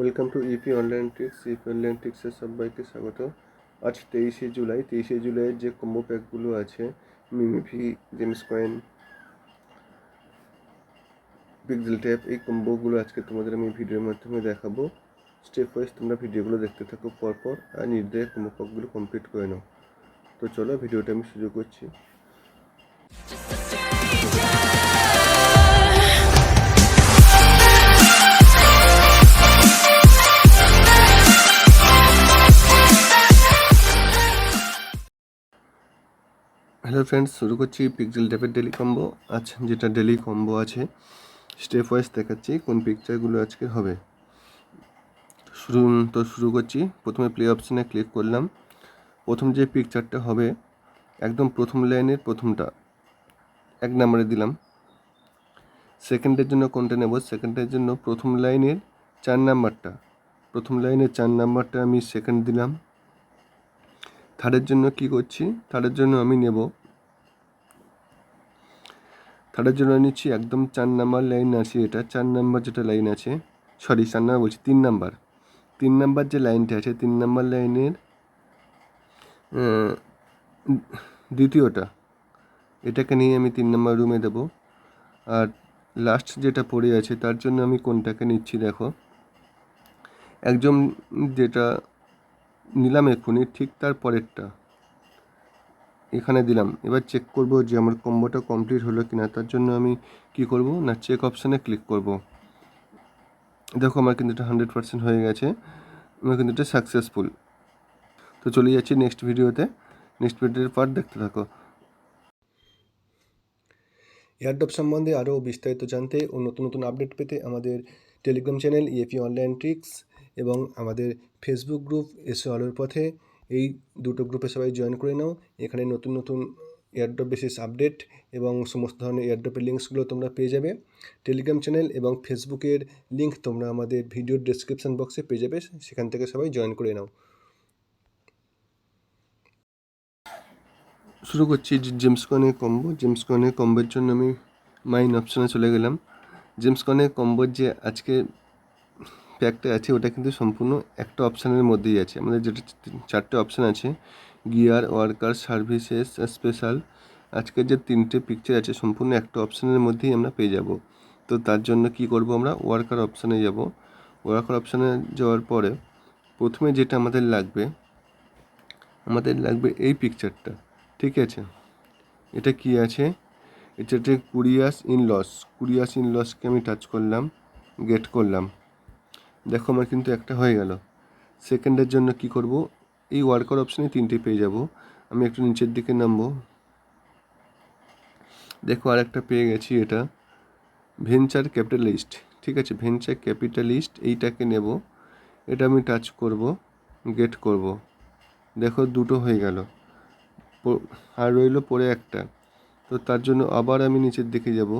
Welcome to EP online tricks. EP online ট্রিক্সের সবাইকে স্বাগত। আজ 23শে জুলাই যে কম্বো প্যাকগুলো আছে, MemeFi, gems coin, pixel tap, এই কম্বোগুলো আজকে তোমাদের আমি ভিডিওর মাধ্যমে দেখাবো। স্টেপ ওয়াইজ তোমরা ভিডিওগুলো দেখতে থাকো পরপর আর নির্দেশ কম্বো প্যাকগুলো কমপ্লিট করে নাও। তো চলো ভিডিওটা আমি শুরু করছি। হ্যালো ফ্রেন্ডস, শুরু করছি পিক্সেল ট্যাপের ডেলি কম্বো। আচ্ছা, যেটা ডেলি কম্বো আছে স্টেপ ওয়াইজ দেখাচ্ছি কোন পিকচারগুলো আজকে হবে। শুরু করছি। প্রথমে প্লে অপশানে ক্লিক করলাম। প্রথম যে পিকচারটা হবে একদম প্রথম লাইনের প্রথমটা 1 নম্বরে দিলাম। সেকেন্ডের জন্য কোনটা নেব? সেকেন্ডের জন্য প্রথম লাইনের 4 নাম্বারটা, প্রথম লাইনের 4 নাম্বারটা আমি সেকেন্ড দিলাম। থার্ডের জন্য কি করছি? থার্ডের জন্য আমি নেব, থার্ডের জন্য নিচ্ছি একদম 4 নাম্বার লাইন আছে, এটা 4 নাম্বার যেটা লাইন আছে, 4 নাম্বার বলছি, 3 নাম্বার, 3 নাম্বার যে লাইনটা আছে 3 নাম্বার লাইনের দ্বিতীয়টা, এটাকে নিয়ে আমি 3 নাম্বার রুমে দেব। আর লাস্ট যেটা পড়ে আছে তার জন্য আমি কোনটাকে নিচ্ছি দেখো, একদম যেটা নিলাম এক্ষুনি ঠিক তার পরেরটা এখানে দিলাম। এবার চেক করব যে আমার কম্বোটা কমপ্লিট হলো কিনা। তার জন্য আমি কি করব না, চেক অপশানে ক্লিক করব। দেখো আমার কিন্তু এটা 100% হয়ে গেছে, আমার কিন্তু এটা সাকসেসফুল। তো চলে যাচ্ছি নেক্সট ভিডিওতে। নেক্সট ভিডিওর পার্ট দেখতে থাকো। এয়ারড্রপ সম্বন্ধে আরও বিস্তারিত জানতে ও নতুন নতুন আপডেট পেতে আমাদের টেলিগ্রাম চ্যানেল ইএফি অনলাইন ট্রিক্স এবং আমাদের ফেসবুক গ্রুপ এসো আলোর পথে, এই দুটো গ্রুপে সবাই জয়েন করে নাও। এখানে নতুন নতুন এয়ারড্রপ বেসিস আপডেট এবং সমস্ত ধরনের এয়ারড্রপের লিঙ্কসগুলো তোমরা পেয়ে যাবে। টেলিগ্রাম চ্যানেল এবং ফেসবুকের লিঙ্ক তোমরা আমাদের ভিডিওর ডেসক্রিপশন বক্সে পেয়ে যাবে, সেখান থেকে সবাই জয়েন করে নাও। শুরু করছি জেমস কয়েনের কম্বো। জেমস কয়েনের কম্বোর জন্য আমি মাইন অপশানে চলে গেলাম। জেমস কয়েনের কম্বোর যে আজকে প্যাকটা আছে ওটা কিন্তু সম্পূর্ণ একটা অপশানের মধ্যেই আছে। আমাদের যেটা 4টে অপশান আছে, গিয়ার, ওয়ার্কার, সার্ভিসেস, স্পেশাল, আজকের যে 3টে পিকচার আছে সম্পূর্ণ একটা অপশানের মধ্যেই আমরা পেয়ে যাব। তো তার জন্য কি করব, আমরা ওয়ার্কার অপশানে যাব। ওয়ার্কার অপশানে যাওয়ার পরে প্রথমে যেটা আমাদের লাগবে এই পিকচারটা, ঠিক আছে? এটা কি আছে? এটা হচ্ছে কুরিয়াস ইন লস। কুরিয়াস ইন লসকে আমি টাচ করলাম, গেট করলাম। দেখো আমার কিন্তু একটা হয়ে গেল। সেকেন্ডের জন্য কি করব, এই ওয়ার্কার অপশানে 3টে পেয়ে যাব। আমি একটু নিচের দিকে নামবো, দেখো আর একটা পেয়ে গেছি, এটা ভেঞ্চার ক্যাপিটালিস্ট, ঠিক আছে? ভেঞ্চার ক্যাপিটালিস্ট এইটাকে নেব, এটা আমি টাচ করব, গেট করব। দেখো দুটো হয়ে গেল, আর রইল পরে একটা। তো তার জন্য আবার আমি নিচের দিকে যাব,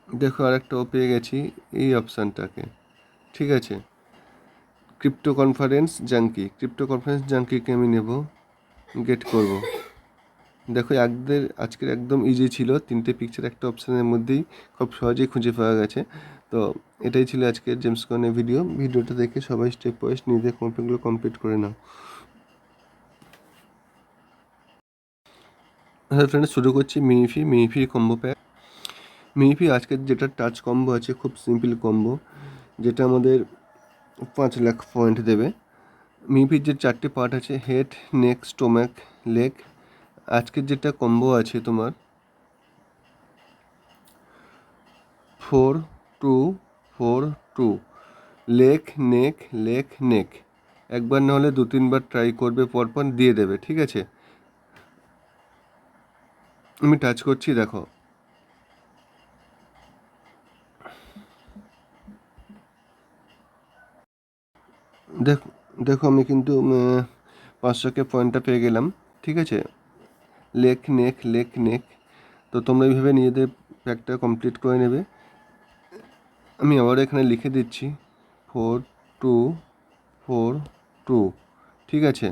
দেখো আরেকটাও পেয়ে গেছি এই অপশানটাকে, ঠিক আছে? ক্রিপ্টো কনফারেন্স জাঙ্কিকে আমি নেব, গেট করব। দেখো আজকের একদম ইজি ছিল, 3টে পিকচার একটা অপশানের মধ্যেই খুব সহজেই খুঁজে পাওয়া গেছে। তো এটাই ছিল আজকের জেমস কয়েনের ভিডিওটা দেখে সবাই স্টেপ ওয়াইজ নিজেদের কম্পোগুলো কমপ্লিট করে নাও। হ্যাঁ ফ্রেন্ডস, শুরু করছি মিনিফি কম্বো প্যাক। মিনিফি আজকের যেটা টাচ কম্বো আছে খুব সিম্পল কম্বো, যেটা আমাদের 5 লাখ পয়েন্ট দেবে। মিনিফির যে 4টে পার্ট আছে, হেড, নেক, স্টোমাক, লেগ। আজকের যেটা কম্বো আছে তোমার 4-2-4-2, নেক। একবার না হলে 2-3বার ট্রাই করবে, পরপর দিয়ে দেবে, ঠিক আছে? আমি টাচ করছি, দেখো দেখো আমি কিন্তু 500কে পয়েন্টটা পেয়ে গেলাম, ঠিক আছে? নেক। তো তোমরা এইভাবে নিজেদের প্যাকটা কমপ্লিট করে নেবে। আমি আবার এখানে লিখে দিচ্ছি 4-2-4-2, ঠিক আছে?